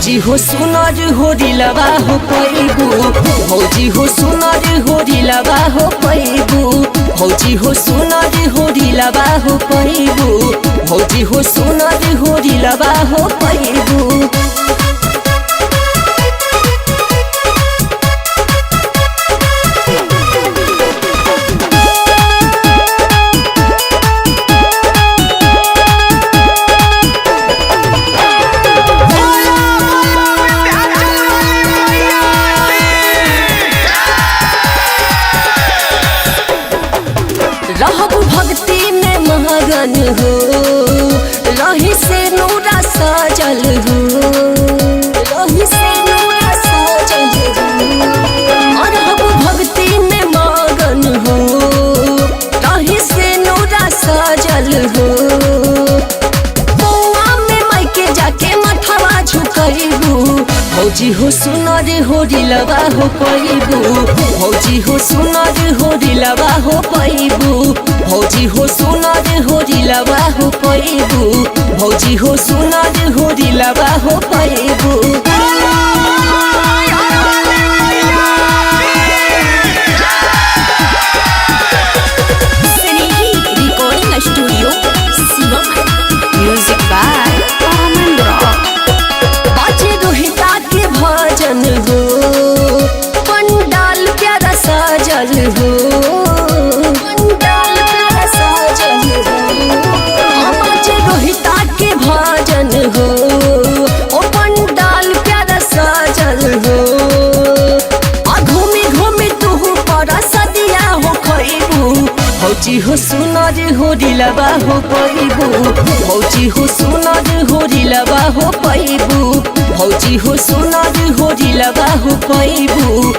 भौजी हो सुनर हो दिलवा हो पैबू भौजी हो सुनर हो दिलवा हो पैबू भौजी हो सुनर हो दिलवा हो पैबू भौजी हो सुनर हो दिलवा हो पैबू। रहब भक्ति में मगन हो रही से नूरा सजल हो रही से नूरा सजल हो रहब भक्ति में मगन हो रही से नूरा सजल हो बउआ में मायके जाके मथवा झुकैबू भौजी हो सुनर हो दिलवा हो पैबू भौजी हो सुनर हो दिलवा हो पैबू भौजी हो सुनर हो दिलवा हो पैबू भौजी हो सुनर हो दिलवा हो पैबू। Recording studio Shivam music by Aman rock बाजे रोहिता के भजन हो पंडाल प्यारा सजल हो पंडाल प्यारा सजल हो बाजे रोहिता के भजन हो ओ पंडाल प्यारा सजल हो घूमी घूमी तू पर सदिया हो खैबू भौजी हो सुनर हो दिलवा हो पैबू भौजी हो सुनर हो दिलवा हो पैबू भौजी हो सुनर हो दिलवा हो पैबू